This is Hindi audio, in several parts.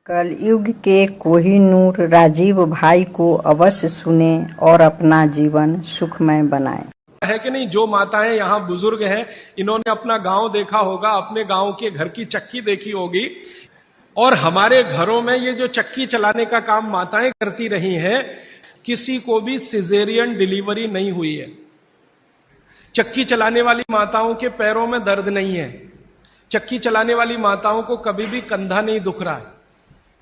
कलयुग के कोहिनूर राजीव भाई को अवश्य सुने और अपना जीवन सुखमय बनाएं। है कि नहीं। जो माताएं यहाँ बुजुर्ग हैं, इन्होंने अपना गांव देखा होगा, अपने गांव के घर की चक्की देखी होगी। और हमारे घरों में ये जो चक्की चलाने का काम माताएं करती रही हैं, किसी को भी सिजेरियन डिलीवरी नहीं हुई है। चक्की चलाने वाली माताओं के पैरों में दर्द नहीं है। चक्की चलाने वाली माताओं को कभी भी कंधा नहीं दुख रहा है,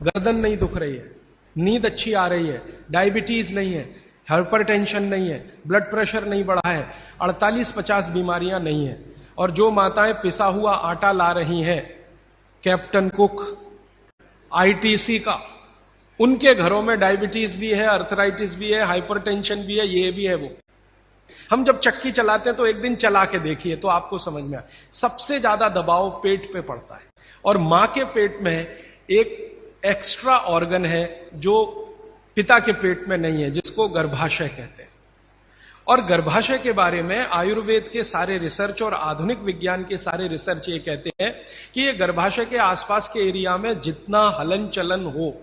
गर्दन नहीं दुख रही है, नींद अच्छी आ रही है, डायबिटीज नहीं है, हाइपरटेंशन नहीं है, ब्लड प्रेशर नहीं बढ़ा है, 48-50 बीमारियां नहीं है। और जो माताएं पिसा हुआ आटा ला रही हैं, कैप्टन कुक, आईटीसी का, उनके घरों में डायबिटीज भी है, अर्थराइटिस भी है, हाइपरटेंशन भी है, ये भी है वो। हम जब चक्की चलाते हैं तो एक दिन चला के देखिए तो आपको समझ में आए, सबसे ज्यादा दबाव पेट पे पड़ता है। और मां के पेट में एक एक्स्ट्रा ऑर्गन है जो पिता के पेट में नहीं है, जिसको गर्भाशय कहते हैं। और गर्भाशय के बारे में आयुर्वेद के सारे रिसर्च और आधुनिक विज्ञान के सारे रिसर्च ये कहते हैं कि ये गर्भाशय के आसपास के एरिया में जितना हलन चलन हो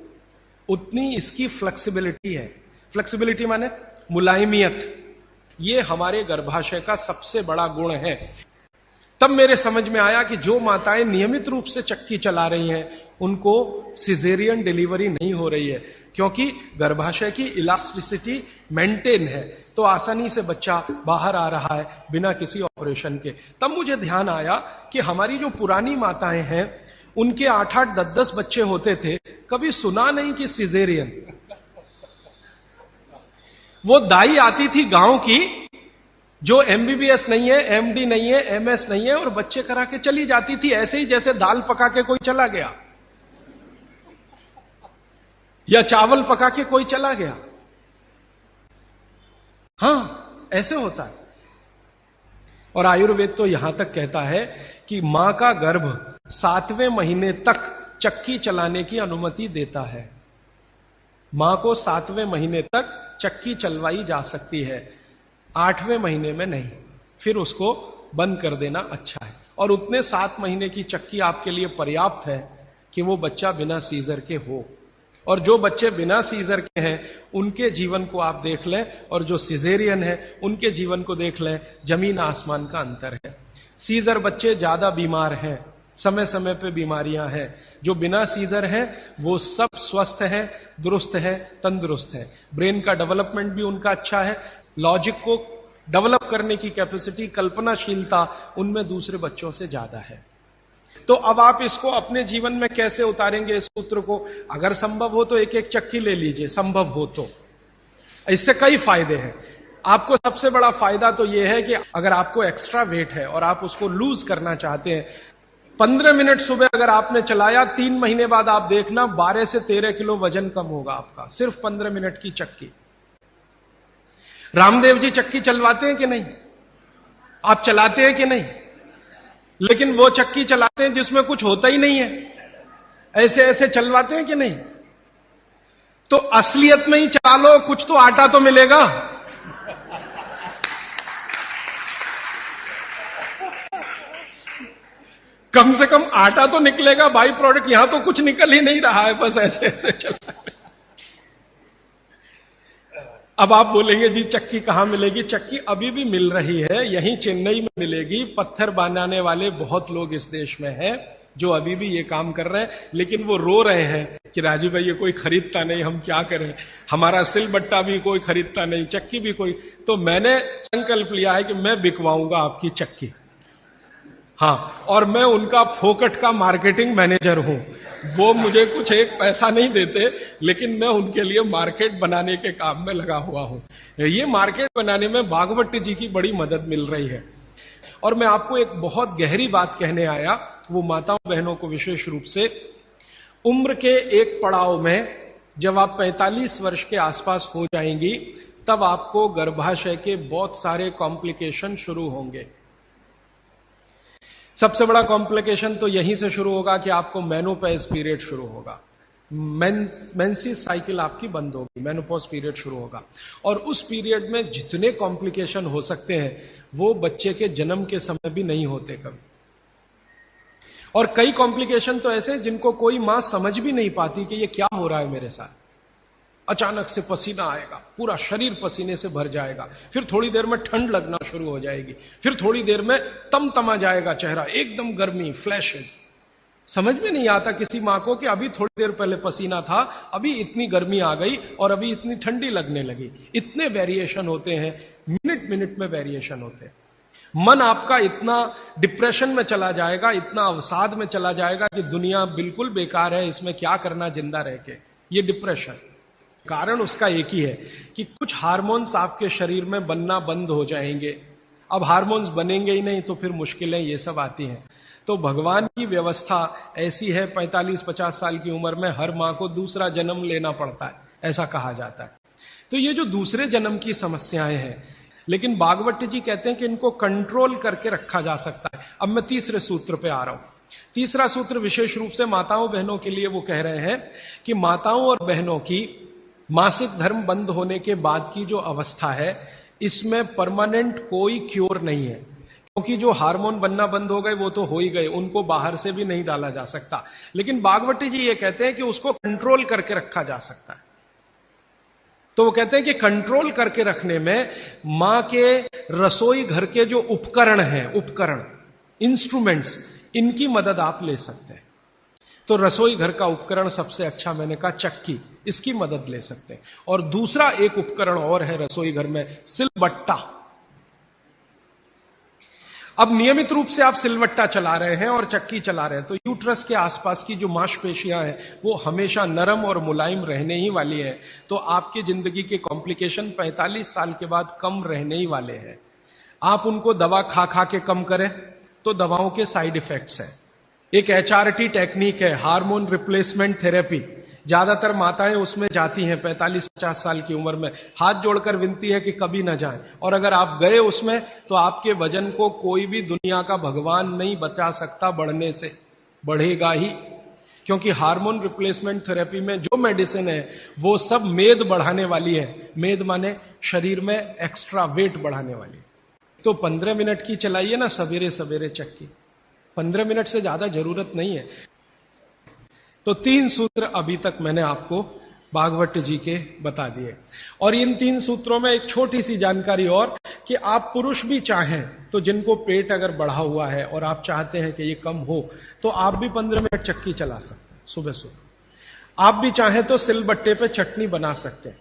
उतनी इसकी फ्लेक्सिबिलिटी है। फ्लेक्सिबिलिटी माने मुलायमियत। ये हमारे गर्भाशय का सबसे बड़ा गुण है। तब मेरे समझ में आया कि जो माताएं नियमित रूप से चक्की चला रही हैं उनको सिजेरियन डिलीवरी नहीं हो रही है, क्योंकि गर्भाशय की इलास्टिसिटी मेंटेन है, तो आसानी से बच्चा बाहर आ रहा है बिना किसी ऑपरेशन के। तब मुझे ध्यान आया कि हमारी जो पुरानी माताएं हैं उनके 8-8, 10-10 बच्चे होते थे, कभी सुना नहीं कि सिजेरियन। वो दाई आती थी गांव की, जो एमबीबीएस नहीं है, एमडी नहीं है, एमएस नहीं है, और बच्चे करा के चली जाती थी, ऐसे ही जैसे दाल पका के कोई चला गया या चावल पका के कोई चला गया। हां, ऐसे होता है। और आयुर्वेद तो यहां तक कहता है कि मां का गर्भ 7वें महीने तक चक्की चलाने की अनुमति देता है। मां को 7वें महीने तक चक्की चलवाई जा सकती है, 8वें महीने में नहीं, फिर उसको बंद कर देना अच्छा है। और उतने 7 महीने की चक्की आपके लिए पर्याप्त है कि वो बच्चा बिना सीजर के हो। और जो बच्चे बिना सीजर के हैं उनके जीवन को आप देख लें, और जो सिजेरियन है उनके जीवन को देख लें, जमीन आसमान का अंतर है। सीजर बच्चे ज्यादा बीमार हैं, समय समय पे बीमारियां हैं। जो बिना सीजर हैं वो सब स्वस्थ हैं, दुरुस्त हैं, तंदुरुस्त हैं। ब्रेन का डेवलपमेंट भी उनका अच्छा है, लॉजिक को डेवलप करने की कैपेसिटी, कल्पनाशीलता उनमें दूसरे बच्चों से ज्यादा है। तो अब आप इसको अपने जीवन में कैसे उतारेंगे इस सूत्र को? अगर संभव हो तो एक एक चक्की ले लीजिए, संभव हो तो। इससे कई फायदे हैं। आपको सबसे बड़ा फायदा तो यह है कि अगर आपको एक्स्ट्रा वेट है और आप उसको लूज करना चाहते हैं, 15 मिनट सुबह अगर आपने चलाया, 3 महीने बाद आप देखना 12 से 13 किलो वजन कम होगा आपका, सिर्फ 15 मिनट की चक्की। रामदेव जी चक्की चलवाते हैं कि नहीं? आप चलाते हैं कि नहीं? लेकिन वो चक्की चलाते हैं जिसमें कुछ होता ही नहीं है, ऐसे ऐसे चलवाते हैं कि नहीं? तो असलियत में ही चला लो, कुछ तो आटा तो मिलेगा। कम से कम आटा तो निकलेगा, बाई प्रोडक्ट। यहां तो कुछ निकल ही नहीं रहा है, बस ऐसे ऐसे चला। अब आप बोलेंगे जी चक्की कहां मिलेगी? चक्की अभी भी मिल रही है, यहीं चेन्नई में मिलेगी। पत्थर बनाने वाले बहुत लोग इस देश में हैं जो अभी भी ये काम कर रहे हैं, लेकिन वो रो रहे हैं कि राजीव भाई ये कोई खरीदता नहीं, हम क्या करें, हमारा सिलबट्टा भी कोई खरीदता नहीं, चक्की भी कोई। तो मैंने संकल्प लिया है कि मैं बिकवाऊंगा आपकी चक्की। हां, और मैं उनका फोकट का मार्केटिंग मैनेजर हूं। वो मुझे कुछ एक पैसा नहीं देते, लेकिन मैं उनके लिए मार्केट बनाने के काम में लगा हुआ हूं। ये मार्केट बनाने में भागवत जी की बड़ी मदद मिल रही है। और मैं आपको एक बहुत गहरी बात कहने आया, वो माताओं बहनों को विशेष रूप से। उम्र के एक पड़ाव में जब आप 45 वर्ष के आसपास हो जाएंगी, तब आपको गर्भाशय के बहुत सारे कॉम्प्लिकेशन शुरू होंगे। सबसे बड़ा कॉम्प्लिकेशन तो यहीं से शुरू होगा कि आपको मेनोपॉज पीरियड शुरू होगा, मेंसेस साइकिल आपकी बंद होगी, मेनोपॉज पीरियड शुरू होगा। और उस पीरियड में जितने कॉम्प्लिकेशन हो सकते हैं वो बच्चे के जन्म के समय भी नहीं होते कभी। और कई कॉम्प्लिकेशन तो ऐसे जिनको कोई मां समझ भी नहीं पाती कि ये क्या हो रहा है मेरे साथ। अचानक से पसीना आएगा, पूरा शरीर पसीने से भर जाएगा, फिर थोड़ी देर में ठंड लगना शुरू हो जाएगी, फिर थोड़ी देर में तमतमा जाएगा चेहरा, एकदम गर्मी, फ्लैशेस। समझ में नहीं आता किसी मां को कि अभी थोड़ी देर पहले पसीना था, अभी इतनी गर्मी आ गई और अभी इतनी ठंडी लगने लगी। इतने वेरिएशन होते हैं, मिनट मिनट में वेरिएशन होते हैं। मन आपका इतना डिप्रेशन में चला जाएगा, इतना अवसाद में चला जाएगा कि दुनिया बिल्कुल बेकार है, इसमें क्या करना जिंदा रह के। ये डिप्रेशन, कारण उसका एक ही है कि कुछ हार्मोन्स आपके शरीर में बनना बंद हो जाएंगे। अब हार्मोन्स बनेंगे ही नहीं तो फिर मुश्किलें ये सब आती हैं। तो भगवान की व्यवस्था ऐसी है, 45-50 साल की उम्र में हर मां को दूसरा जन्म लेना पड़ता है, ऐसा कहा जाता है। तो ये जो दूसरे जन्म की समस्याएं हैं, लेकिन भागवत जी कहते हैं कि इनको कंट्रोल करके रखा जा सकता है। अब मैं तीसरे सूत्र पे आ रहा हूं। तीसरा सूत्र विशेष रूप से माताओं बहनों के लिए वो कह रहे हैं कि माताओं और बहनों की मासिक धर्म बंद होने के बाद की जो अवस्था है, इसमें परमानेंट कोई क्योर नहीं है, क्योंकि जो हार्मोन बनना बंद हो गए वो तो हो ही गए, उनको बाहर से भी नहीं डाला जा सकता। लेकिन भागवती जी ये कहते हैं कि उसको कंट्रोल करके रखा जा सकता है। तो वो कहते हैं कि कंट्रोल करके रखने में मां के रसोई घर के जो उपकरण हैं, उपकरण, इंस्ट्रूमेंट्स, इनकी मदद आप ले सकते हैं। तो रसोई घर का उपकरण सबसे अच्छा मैंने कहा चक्की, इसकी मदद ले सकते हैं। और दूसरा एक उपकरण और है रसोई घर में, सिलबट्टा। अब नियमित रूप से आप सिलबट्टा चला रहे हैं और चक्की चला रहे हैं तो यूट्रस के आसपास की जो मांसपेशियां हैं वो हमेशा नरम और मुलायम रहने ही वाली है। तो आपकी जिंदगी के कॉम्प्लिकेशन 45 साल के बाद कम रहने ही वाले हैं। आप उनको दवा खा खा के कम करें तो दवाओं के साइड इफेक्ट्स हैं। एक HRT टेक्निक है, हार्मोन रिप्लेसमेंट थेरेपी। ज्यादातर माताएं उसमें जाती हैं 45-50 साल की उम्र में, हाथ जोड़कर विनती है कि कभी ना जाएं। और अगर आप गए उसमें तो आपके वजन को कोई भी दुनिया का भगवान नहीं बचा सकता बढ़ने से, बढ़ेगा ही। क्योंकि हार्मोन रिप्लेसमेंट थेरेपी में जो मेडिसिन है वो सब मेद बढ़ाने वाली है। मेद माने शरीर में एक्स्ट्रा वेट बढ़ाने वाली। तो 15 मिनट की चलाइए ना सवेरे सवेरे चक्की, 15 मिनट से ज्यादा जरूरत नहीं है। तो 3 सूत्र अभी तक मैंने आपको भागवत जी के बता दिए। और इन 3 सूत्रों में एक छोटी सी जानकारी और, कि आप पुरुष भी चाहें तो जिनको पेट अगर बढ़ा हुआ है और आप चाहते हैं कि ये कम हो, तो आप भी 15 मिनट चक्की चला सकते हैं सुबह सुबह। आप भी चाहें तो सिलबट्टे पे चटनी बना सकते हैं।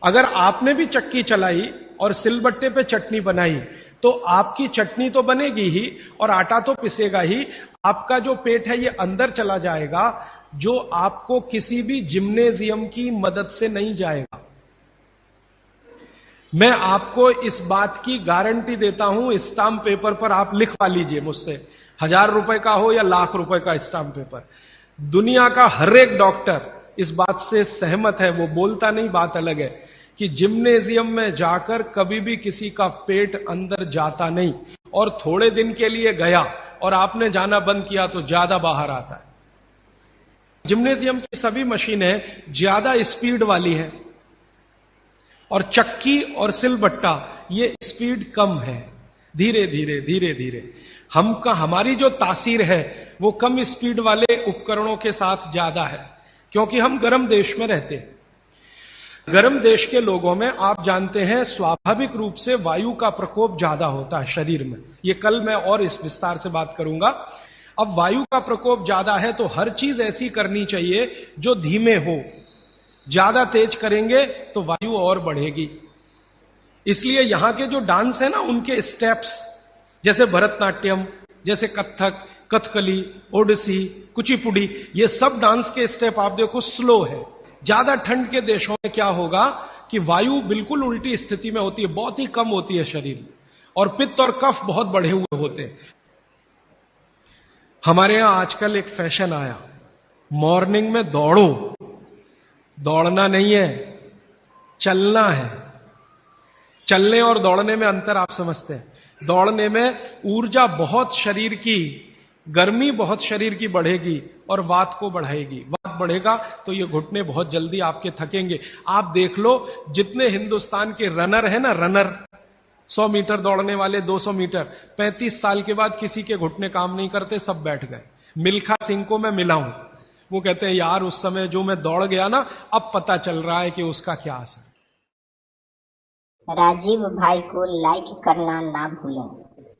अगर आपने भी चक्की चलाई और सिलबट्टे पे चटनी बनाई तो आपकी चटनी तो बनेगी ही और आटा तो पिसेगा ही। आपका जो पेट है ये अंदर चला जाएगा, जो आपको किसी भी जिम्नेजियम की मदद से नहीं जाएगा। मैं आपको इस बात की गारंटी देता हूं, स्टाम्प पेपर पर आप लिखवा लीजिए मुझसे, 1000 रुपए का हो या लाख रुपए का स्टाम्प पेपर। दुनिया का हर एक डॉक्टर इस बात से सहमत है, वो बोलता नहीं, बात अलग है, कि जिम्नेजियम में जाकर कभी भी किसी का पेट अंदर जाता नहीं। और थोड़े दिन के लिए गया और आपने जाना बंद किया तो ज्यादा बाहर आता है। जिम्नेजियम की सभी मशीनें ज्यादा स्पीड वाली हैं और चक्की और सिलबट्टा ये स्पीड कम है, धीरे धीरे धीरे धीरे। हमारी जो तासीर है वो कम स्पीड वाले उपकरणों के साथ ज्यादा है, क्योंकि हम गर्म देश में रहते हैं। गर्म देश के लोगों में आप जानते हैं स्वाभाविक रूप से वायु का प्रकोप ज्यादा होता है शरीर में। ये कल मैं और इस विस्तार से बात करूंगा। अब वायु का प्रकोप ज्यादा है तो हर चीज ऐसी करनी चाहिए जो धीमे हो। ज्यादा तेज करेंगे तो वायु और बढ़ेगी। इसलिए यहां के जो डांस है ना, उनके स्टेप्स, जैसे भरतनाट्यम, जैसे कथक, कथकली, ओडिसी, कुचिपुड़ी, ये सब डांस के स्टेप आप देखो स्लो है। ज्यादा ठंड के देशों में क्या होगा कि वायु बिल्कुल उल्टी स्थिति में होती है, बहुत ही कम होती है शरीर में, और पित्त और कफ बहुत बढ़े हुए होते हैं। हमारे यहां आजकल एक फैशन आया, मॉर्निंग में दौड़ो। दौड़ना नहीं है, चलना है। चलने और दौड़ने में अंतर आप समझते हैं। दौड़ने में ऊर्जा बहुत शरीर की, गर्मी बहुत शरीर की बढ़ेगी और वात को बढ़ाएगी। वात बढ़ेगा तो ये घुटने बहुत जल्दी आपके थकेंगे। आप देख लो, जितने हिंदुस्तान के रनर है ना, रनर, 100 मीटर दौड़ने वाले 200 मीटर 35 साल के बाद किसी के घुटने काम नहीं करते, सब बैठ गए। मिल्खा सिंह को मैं मिला हूं, वो कहते हैं यार उस समय जो मैं दौड़ गया ना, अब पता चल रहा है कि उसका क्या असर। राजीव भाई को लाइक करना ना भूलें।